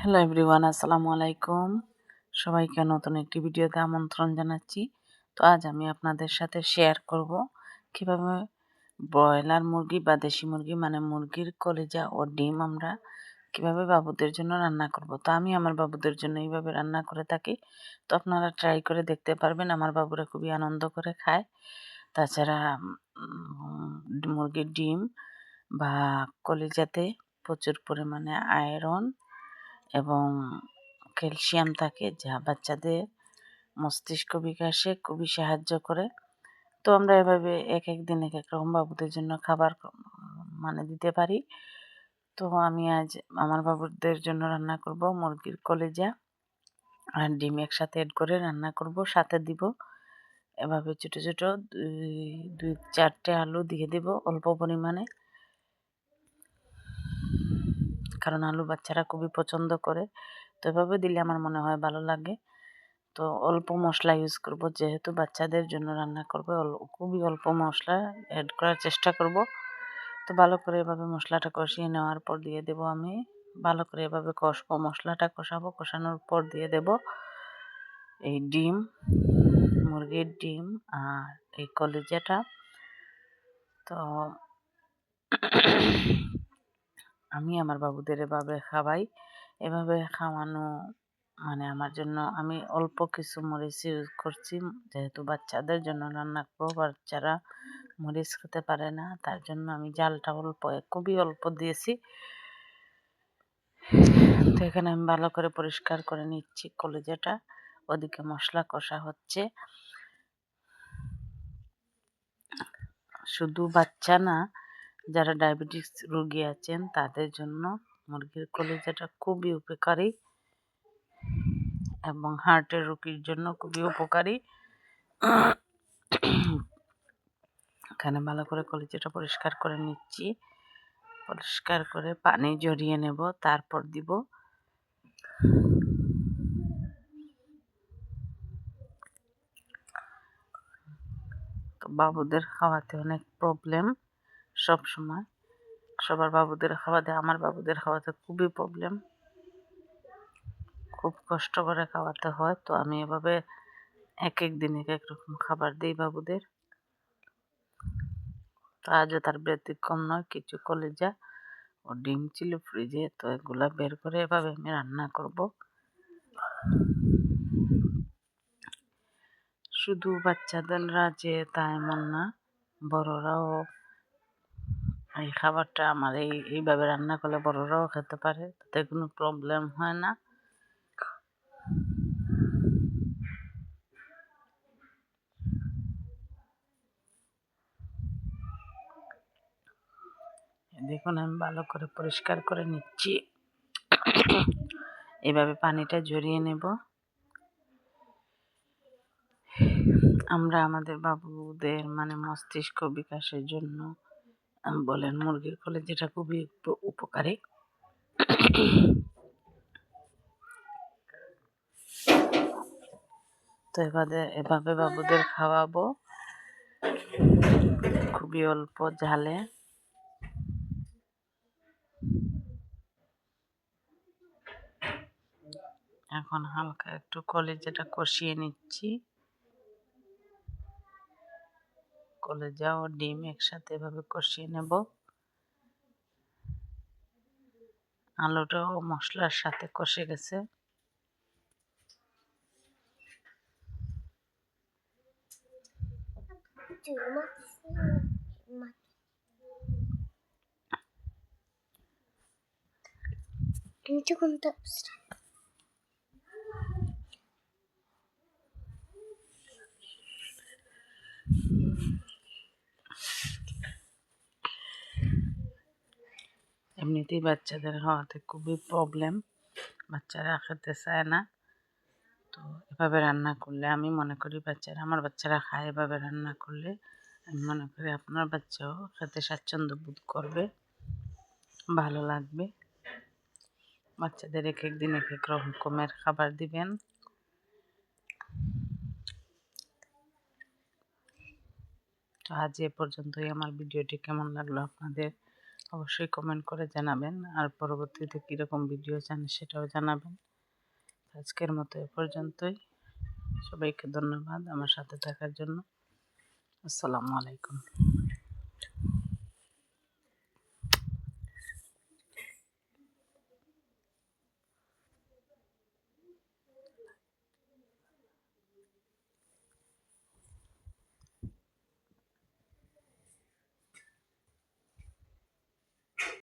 Hello everyone, আসসালামু আলাইকুম। সবাইকে নতুন একটি ভিডিওতে আমন্ত্রণ জানাচ্ছি। তো আজ আমি আপনাদের সাথে শেয়ার করব কিভাবে ব্রয়লার মুরগি বা দেশি মুরগি মানে মুরগির কলিজা ও ডিম আমরা কিভাবে বাবুদের জন্য রান্না করব। তো আমি আমার বাবুদের জন্য এইভাবে রান্না করে থাকি। তো আপনারা ট্রাই করে দেখতে পারবেন, আমার বাবুরা খুবই আনন্দ করে খায়। তাছাড়া মুরগির ডিম বা কলিজাতে প্রচুর পরিমাণে আয়রন এবং ক্যালসিয়াম থাকে, যা বাচ্চাদের মস্তিষ্ক বিকাশে খুবই সাহায্য করে। তো আমরা এভাবে এক এক দিন এক এক রকম বাবুদের জন্য খাবার দিতে পারি। তো আমি আজ আমার বাবুদের জন্য রান্না করব মুরগির কলিজা আর ডিম একসাথে এড করে রান্না করব। সাথে দিব এভাবে ছোটো ছোটো দুই চারটে আলু দিয়ে দেব অল্প পরিমাণে, কারণ আলু বাচ্চারা খুবই পছন্দ করে। তো এভাবে দিলে আমার মনে হয় ভালো লাগে। তো অল্প মশলা ইউজ করব, যেহেতু বাচ্চাদের জন্য রান্না করব খুবই অল্প মশলা অ্যাড করার চেষ্টা করব। তো ভালো করে এভাবে মশলাটা কষিয়ে নেওয়ার পর দিয়ে দেব আমি ভালো করে এভাবে কষবো, মশলাটা কষাবো, কষানোর পর দিয়ে দেব এই ডিম, মুরগির ডিম আর এই কলিজাটা। তো আমি আমার বাবুদের এভাবে খাওয়াই। এভাবে খাওয়ানো আমার জন্য আমি অল্প কিছু মরিচ ইউজ করছি, যেহেতু বাচ্চাদের জন্য রান্না করবো, বাচ্চারা মরিচ খেতে পারে না, তার জন্য আমি জালটা অল্প খুবই অল্প দিয়েছি। তো এখানে আমি ভালো করে পরিষ্কার করে নিচ্ছি কলিজাটা, ওদিকে মশলা কষা হচ্ছে। শুধু বাচ্চা না, যারা ডায়াবেটিস রোগী আছেন তাদের জন্য মুরগির কলিজাটা খুবই উপকারী এবং হার্টের রোগীর জন্য খুবই উপকারী। এখানে ভালো করে কলিজাটা পরিষ্কার করে নিচ্ছি, পরিষ্কার করে পানি ঝরিয়ে নেব, তারপর দিব। তো বাবুদের খাওয়াতে অনেক প্রবলেম সব সময়, সবার বাবুদের খাওয়াতে, আমার বাবুদের খাওয়াতে খুবই প্রবলেম, খুব কষ্ট করে খাওয়াতে হয়। তো আমি এভাবে এক এক দিন এক এক রকম খাবার দিই বাবুদের। তো আজও তার ব্যতিক্রম নয়, কিছু কলিজা ও ডিম ছিল ফ্রিজে, তো এগুলা বের করে এভাবে আমি রান্না করব। শুধু বাচ্চাদেররা যে তা এমন না, বড়রাও এই খাবারটা আমার এইভাবে রান্না করলে বড়রাও খেতে পারে, তাতে কোনো প্রবলেম হয় না। দেখুন আমি ভালো করে পরিষ্কার করে নিচ্ছি, এভাবে পানিটা ঝরিয়ে নেব। আমরা আমাদের বাবুদের মস্তিষ্ক বিকাশের জন্য বলেন মুরগির কলিজাটা খুবই উপকারী। তো এভাবে বাবুদের খাওয়াবো খুবই অল্প ঝালে। এখন হালকা একটু কলিজাটা কষিয়ে নিচ্ছি, কলিজা ও ডিম একসাথে এভাবে কষিয়ে নেব। আলুটাও মশলার সাথে কষে গেছে। এমনিতেই বাচ্চাদের খাওয়াতে খুবই প্রবলেম, বাচ্চারা খেতে চায় না। তো এভাবে রান্না করলে আমি মনে করি আমার বাচ্চারা খায়, এভাবে রান্না করলে আমি মনে করি আপনার বাচ্চাও খেতে স্বাচ্ছন্দ্য বোধ করবে, ভালো লাগবে। বাচ্চাদের এক এক দিন এক এক রকমের খাবার দিবেন। তো আজ এ পর্যন্তই। আমার ভিডিওটি কেমন লাগলো আপনাদের অবশ্যই কমেন্ট করে জানাবেন, আর পরবর্তীতে কীরকম ভিডিও চান সেটাও জানাবেন। আজকের মতো এ পর্যন্তই। সবাইকে ধন্যবাদ আমার সাথে থাকার জন্য। আসসালামু আলাইকুম।